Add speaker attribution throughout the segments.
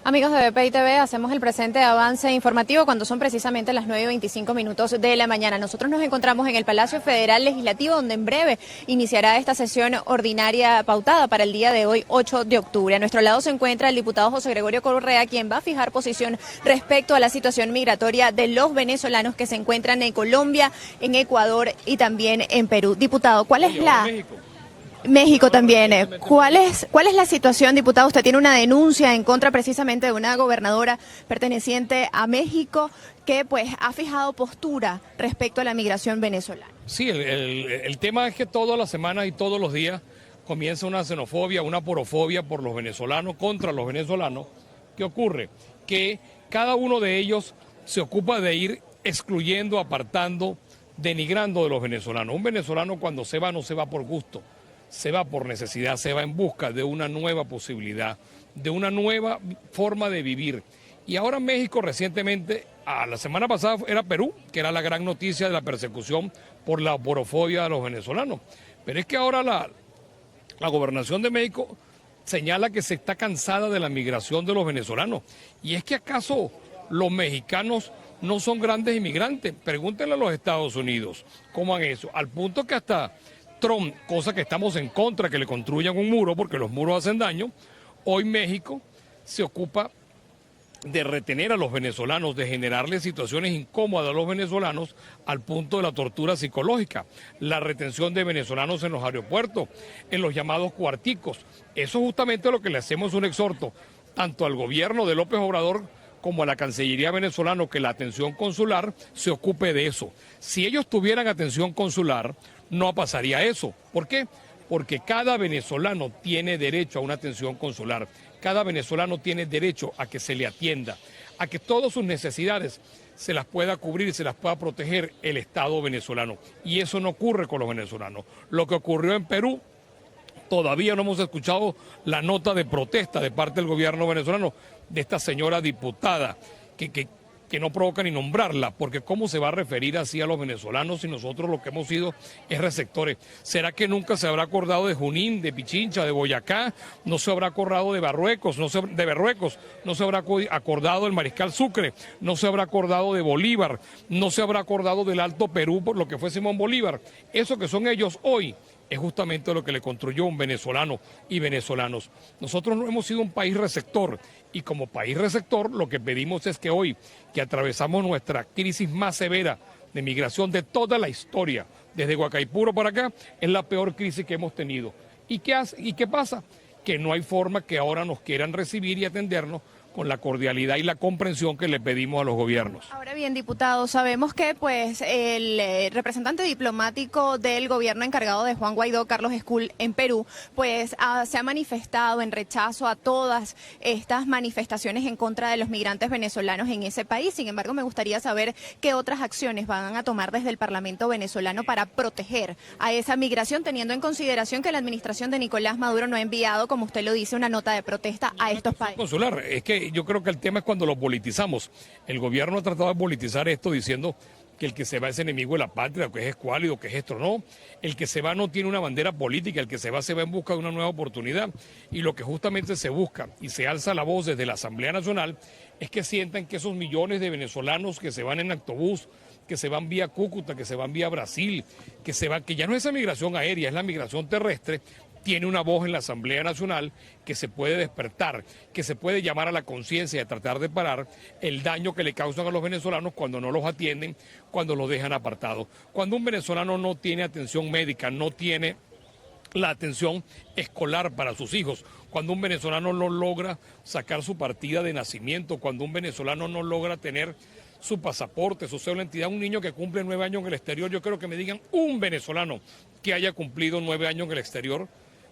Speaker 1: Amigos de BPI TV, hacemos el presente avance informativo cuando son precisamente las 9:25 de la mañana. Nosotros nos encontramos en el Palacio Federal Legislativo, donde en breve iniciará esta sesión ordinaria pautada para el día de hoy, 8 de octubre. A nuestro lado se encuentra el diputado José Gregorio Correa, quien va a fijar posición respecto a la situación migratoria de los venezolanos que se encuentran en Colombia, en Ecuador y también en Perú. Diputado, ¿cuál es la... México también. ¿Cuál es la situación, diputado? Usted tiene una denuncia en contra precisamente de una gobernadora perteneciente a México que pues ha fijado postura respecto a la migración venezolana.
Speaker 2: Sí, el tema es que todas las semanas y todos los días comienza una xenofobia, una porofobia por los venezolanos, contra los venezolanos. ¿Qué ocurre? Que cada uno de ellos se ocupa de ir excluyendo, apartando, denigrando de los venezolanos. Un venezolano cuando se va no se va por gusto, se va por necesidad, se va en busca de una nueva posibilidad, de una nueva forma de vivir. Y ahora México recientemente, la semana pasada era Perú, que era la gran noticia de la persecución por la porofobia de los venezolanos. Pero es que ahora la gobernación de México señala que se está cansada de la migración de los venezolanos. Y es que acaso los mexicanos no son grandes inmigrantes. Pregúntenle a los Estados Unidos cómo han eso, al punto que hasta Trump, cosa que estamos en contra, que le construyan un muro porque los muros hacen daño, hoy México se ocupa de retener a los venezolanos, de generarles situaciones incómodas a los venezolanos al punto de la tortura psicológica, la retención de venezolanos en los aeropuertos, en los llamados cuarticos. Eso es justamente lo que le hacemos un exhorto tanto al gobierno de López Obrador como a la Cancillería venezolana, que la atención consular se ocupe de eso. Si ellos tuvieran atención consular, no pasaría eso. ¿Por qué? Porque cada venezolano tiene derecho a una atención consular. Cada venezolano tiene derecho a que se le atienda, a que todas sus necesidades se las pueda cubrir y se las pueda proteger el Estado venezolano. Y eso no ocurre con los venezolanos. Lo que ocurrió en Perú, todavía no hemos escuchado la nota de protesta de parte del gobierno venezolano de esta señora diputada que no provoca ni nombrarla, porque ¿cómo se va a referir así a los venezolanos si nosotros lo que hemos sido es receptores? ¿Será que nunca se habrá acordado de Junín, de Pichincha, de Boyacá? ¿No se habrá acordado de Berruecos, no se habrá acordado del Mariscal Sucre? ¿No se habrá acordado de Bolívar? ¿No se habrá acordado del Alto Perú por lo que fue Simón Bolívar? Eso que son ellos hoy es justamente lo que le construyó un venezolano y venezolanos. Nosotros no hemos sido un país receptor y como país receptor lo que pedimos es que hoy, que atravesamos nuestra crisis más severa de migración de toda la historia, desde Guacaipuro para acá, es la peor crisis que hemos tenido. ¿Y qué pasa? Que no hay forma que ahora nos quieran recibir y atendernos con la cordialidad y la comprensión que le pedimos a los gobiernos.
Speaker 1: Ahora bien, diputado, sabemos que pues el representante diplomático del gobierno encargado de Juan Guaidó, Carlos Escul, en Perú, pues se ha manifestado en rechazo a todas estas manifestaciones en contra de los migrantes venezolanos en ese país. Sin embargo, me gustaría saber qué otras acciones van a tomar desde el Parlamento venezolano para proteger a esa migración, teniendo en consideración que la administración de Nicolás Maduro no ha enviado, como usted lo dice, una nota de protesta a estos países.
Speaker 2: Consular, es que yo creo que el tema es cuando lo politizamos. El gobierno ha tratado de politizar esto diciendo que el que se va es enemigo de la patria, que es escuálido, que es esto, no. El que se va no tiene una bandera política, el que se va en busca de una nueva oportunidad. Y lo que justamente se busca y se alza la voz desde la Asamblea Nacional es que sientan que esos millones de venezolanos que se van en autobús, que se van vía Cúcuta, que se van vía Brasil, que ya no es esa migración aérea, es la migración terrestre, tiene una voz en la Asamblea Nacional que se puede despertar, que se puede llamar a la conciencia y a tratar de parar el daño que le causan a los venezolanos cuando no los atienden, cuando los dejan apartados. Cuando un venezolano no tiene atención médica, no tiene la atención escolar para sus hijos, cuando un venezolano no logra sacar su partida de nacimiento, cuando un venezolano no logra tener su pasaporte, su cédula de identidad, un niño que cumple 9 años en el exterior, yo creo que me digan un venezolano que haya cumplido 9 años en el exterior,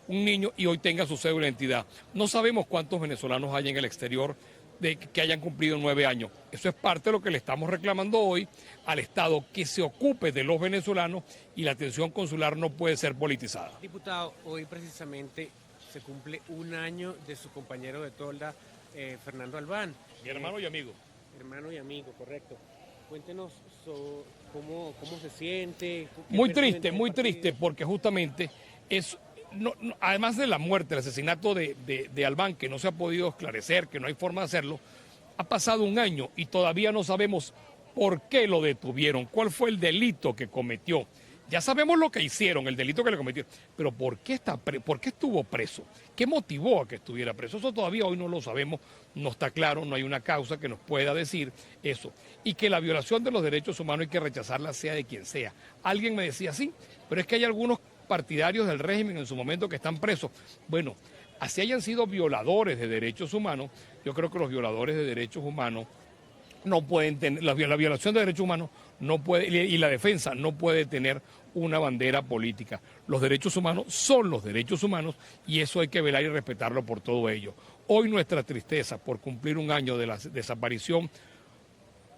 Speaker 2: un niño y hoy tenga su cédula de identidad. No sabemos cuántos venezolanos hay en el exterior que hayan cumplido 9 años. Eso es parte de lo que le estamos reclamando hoy al Estado, que se ocupe de los venezolanos y la atención consular no puede ser politizada.
Speaker 3: Diputado, hoy precisamente se cumple un año de su compañero de tolda, Fernando Albán.
Speaker 2: Mi hermano y amigo.
Speaker 3: Hermano y amigo, correcto. Cuéntenos cómo se siente.
Speaker 2: Muy triste, porque justamente es además de la muerte, el asesinato de Albán, que no se ha podido esclarecer, que no hay forma de hacerlo, ha pasado un año y todavía no sabemos por qué lo detuvieron, cuál fue el delito que cometió. Ya sabemos lo que hicieron, el delito que le cometieron, pero ¿por qué estuvo preso? ¿Qué motivó a que estuviera preso? Eso todavía hoy no lo sabemos, no está claro, no hay una causa que nos pueda decir eso. Y que la violación de los derechos humanos hay que rechazarla sea de quien sea. Alguien me decía, sí, pero es que hay algunos partidarios del régimen en su momento que están presos. Bueno, así hayan sido violadores de derechos humanos, yo creo que los violadores de derechos humanos no pueden tener, la violación de derechos humanos no puede, y la defensa no puede tener una bandera política. Los derechos humanos son los derechos humanos y eso hay que velar y respetarlo por todo ello. Hoy nuestra tristeza por cumplir un año de la desaparición,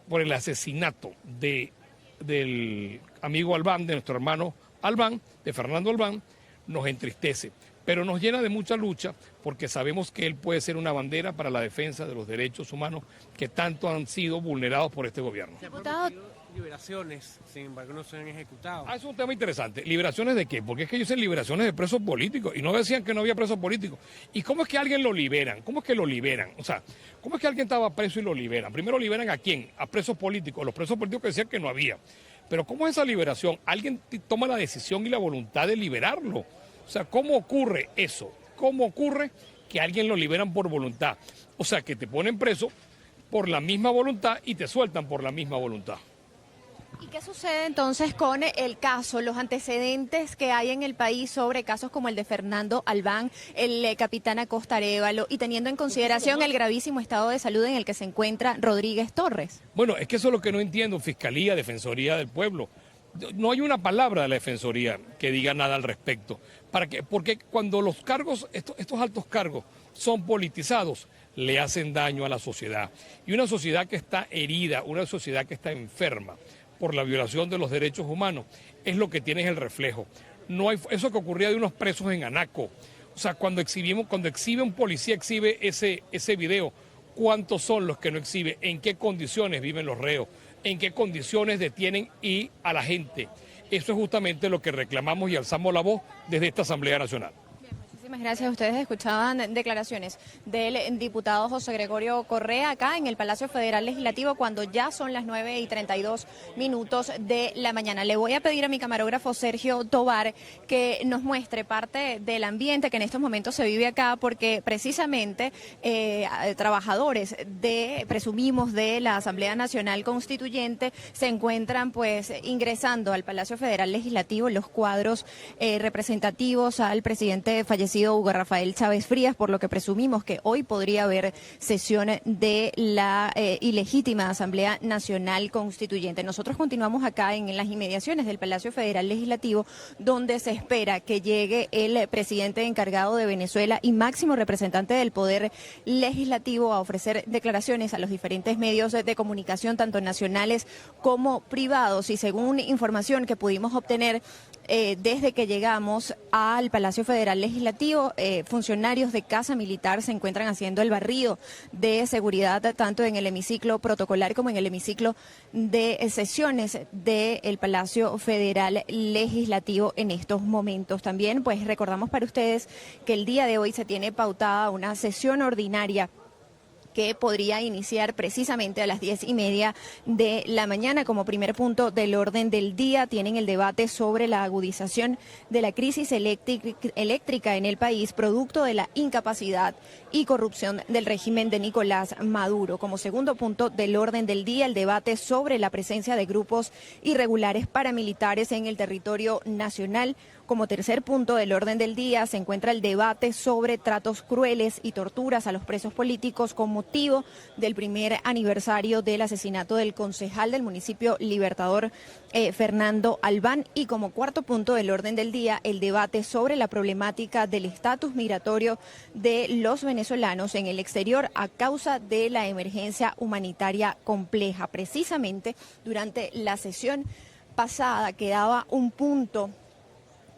Speaker 2: por el asesinato del amigo Albán, de nuestro hermano Albán, de Fernando Albán, nos entristece, pero nos llena de mucha lucha porque sabemos que él puede ser una bandera para la defensa de los derechos humanos que tanto han sido vulnerados por este gobierno.
Speaker 3: Se han prometido liberaciones, sin embargo no se han ejecutado.
Speaker 2: Es un tema interesante. ¿Liberaciones de qué? Porque es que ellos dicen liberaciones de presos políticos y no decían que no había presos políticos. ¿Y cómo es que a alguien lo liberan? ¿Cómo es que lo liberan? O sea, ¿cómo es que alguien estaba preso y lo liberan? Primero liberan a quién? A presos políticos. Los presos políticos que decían que no había. Pero ¿cómo es esa liberación? Alguien toma la decisión y la voluntad de liberarlo. O sea, ¿cómo ocurre eso? ¿Cómo ocurre que a alguien lo liberan por voluntad? O sea, que te ponen preso por la misma voluntad y te sueltan por la misma voluntad.
Speaker 1: ¿Y qué sucede entonces con el caso, los antecedentes que hay en el país sobre casos como el de Fernando Albán, el capitán Acosta Arévalo, y teniendo en consideración el gravísimo estado de salud en el que se encuentra Rodríguez Torres?
Speaker 2: Bueno, es que eso es lo que no entiendo, Fiscalía, Defensoría del Pueblo. No hay una palabra de la Defensoría que diga nada al respecto. ¿Para qué? Porque cuando los cargos, estos altos cargos, son politizados, le hacen daño a la sociedad. Y una sociedad que está herida, una sociedad que está enferma por la violación de los derechos humanos, es lo que tiene es el reflejo. No hay eso que ocurría de unos presos en Anaco. O sea, cuando exhibe un policía, exhibe ese video, ¿cuántos son los que no exhibe? ¿En qué condiciones viven los reos? ¿En qué condiciones detienen y a la gente? Eso es justamente lo que reclamamos y alzamos la voz desde esta Asamblea Nacional.
Speaker 1: Muchísimas gracias. Ustedes escuchaban declaraciones del diputado José Gregorio Correa acá en el Palacio Federal Legislativo cuando ya son las 9:32 de la mañana. Le voy a pedir a mi camarógrafo Sergio Tobar que nos muestre parte del ambiente que en estos momentos se vive acá porque precisamente trabajadores presumimos de la Asamblea Nacional Constituyente se encuentran pues ingresando al Palacio Federal Legislativo los cuadros representativos al presidente fallecido Hugo Rafael Chávez Frías, por lo que presumimos que hoy podría haber sesión de la ilegítima Asamblea Nacional Constituyente. Nosotros continuamos acá en las inmediaciones del Palacio Federal Legislativo, donde se espera que llegue el presidente encargado de Venezuela y máximo representante del Poder Legislativo a ofrecer declaraciones a los diferentes medios de comunicación, tanto nacionales como privados. Y según información que pudimos obtener desde que llegamos al Palacio Federal Legislativo, funcionarios de Casa Militar se encuentran haciendo el barrido de seguridad tanto en el hemiciclo protocolar como en el hemiciclo de sesiones del Palacio Federal Legislativo en estos momentos. También pues recordamos para ustedes que el día de hoy se tiene pautada una sesión ordinaria que podría iniciar precisamente a las 10:30 de la mañana. Como primer punto del orden del día tienen el debate sobre la agudización de la crisis eléctrica en el país, producto de la incapacidad y corrupción del régimen de Nicolás Maduro. Como segundo punto del orden del día, el debate sobre la presencia de grupos irregulares paramilitares en el territorio nacional. Como tercer punto del orden del día se encuentra el debate sobre tratos crueles y torturas a los presos políticos con motivo del primer aniversario del asesinato del concejal del municipio Libertador, Fernando Albán. Y como cuarto punto del orden del día, el debate sobre la problemática del estatus migratorio de los venezolanos en el exterior a causa de la emergencia humanitaria compleja. Precisamente durante la sesión pasada quedaba un punto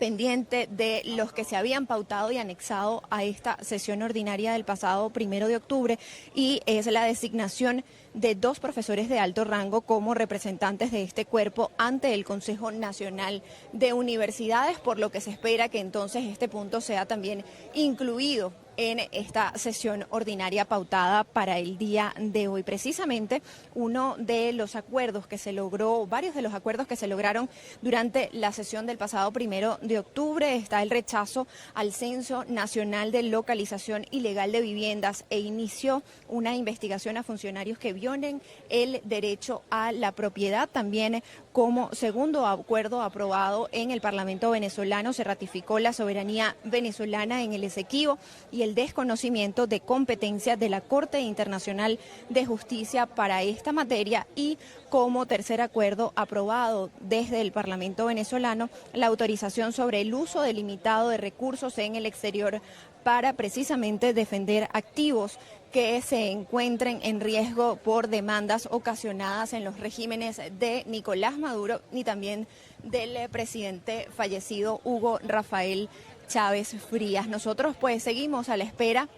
Speaker 1: pendiente de los que se habían pautado y anexado a esta sesión ordinaria del pasado 1 de octubre, y es la designación de 2 profesores de alto rango como representantes de este cuerpo ante el Consejo Nacional de Universidades, por lo que se espera que entonces este punto sea también incluido en esta sesión ordinaria pautada para el día de hoy. Precisamente uno de los acuerdos que se logró, varios de los acuerdos que se lograron durante la sesión del pasado 1 de octubre, está el rechazo al Censo Nacional de Localización Ilegal de Viviendas e inició una investigación a funcionarios que violen el derecho a la propiedad. También, como segundo acuerdo aprobado en el Parlamento venezolano, se ratificó la soberanía venezolana en el Esequibo y el desconocimiento de competencia de la Corte Internacional de Justicia para esta materia, y como tercer acuerdo aprobado desde el Parlamento venezolano, la autorización sobre el uso delimitado de recursos en el exterior para precisamente defender activos que se encuentren en riesgo por demandas ocasionadas en los regímenes de Nicolás Maduro y también del presidente fallecido Hugo Rafael Chávez Frías. Nosotros pues seguimos a la espera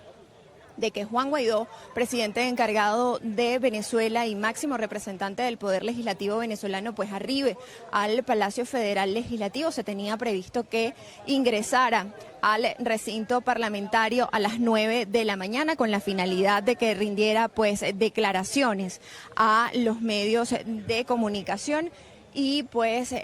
Speaker 1: de que Juan Guaidó, presidente encargado de Venezuela y máximo representante del Poder Legislativo venezolano, pues arribe al Palacio Federal Legislativo. Se tenía previsto que ingresara al recinto parlamentario a las 9 de la mañana con la finalidad de que rindiera pues declaraciones a los medios de comunicación. Y pues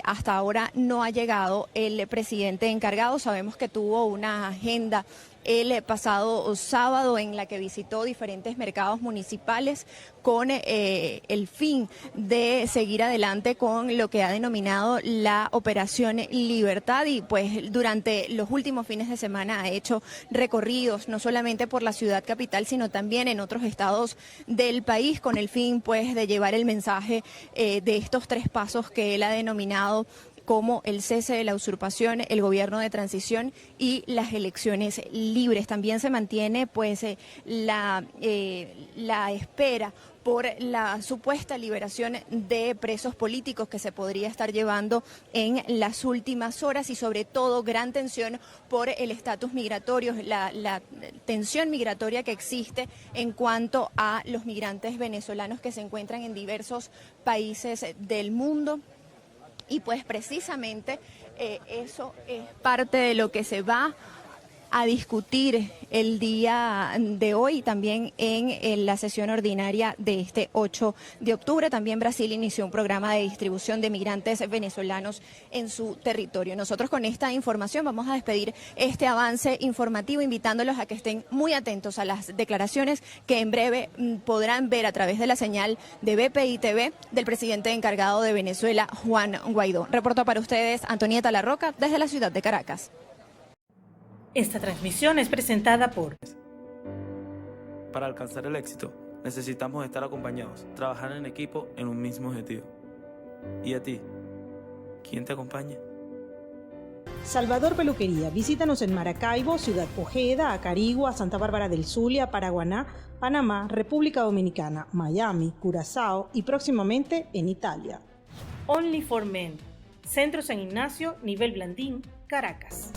Speaker 1: hasta ahora no ha llegado el presidente encargado. Sabemos que tuvo una agenda el pasado sábado en la que visitó diferentes mercados municipales con el fin de seguir adelante con lo que ha denominado la Operación Libertad, y pues durante los últimos fines de semana ha hecho recorridos no solamente por la ciudad capital sino también en otros estados del país con el fin pues de llevar el mensaje de estos 3 pasos que él ha denominado como el cese de la usurpación, el gobierno de transición y las elecciones libres. También se mantiene pues la espera por la supuesta liberación de presos políticos que se podría estar llevando en las últimas horas, y sobre todo gran tensión por el estatus migratorio, la tensión migratoria que existe en cuanto a los migrantes venezolanos que se encuentran en diversos países del mundo. Y pues precisamente eso es parte de lo que se va a discutir el día de hoy, también en la sesión ordinaria de este 8 de octubre. También Brasil inició un programa de distribución de migrantes venezolanos en su territorio. Nosotros con esta información vamos a despedir este avance informativo, invitándolos a que estén muy atentos a las declaraciones que en breve podrán ver a través de la señal de BPI TV del presidente encargado de Venezuela, Juan Guaidó. Reportó para ustedes Antonieta Larroca desde la ciudad de Caracas.
Speaker 4: Esta transmisión es presentada por...
Speaker 5: Para alcanzar el éxito, necesitamos estar acompañados, trabajar en equipo en un mismo objetivo. ¿Y a ti? ¿Quién te acompaña?
Speaker 6: Salvador Peluquería. Visítanos en Maracaibo, Ciudad Ojeda, Acarigua, Santa Bárbara del Zulia, Paraguaná, Panamá, República Dominicana, Miami, Curazao y próximamente en Italia.
Speaker 4: Only for Men. Centro San Ignacio, Nivel Blandín, Caracas.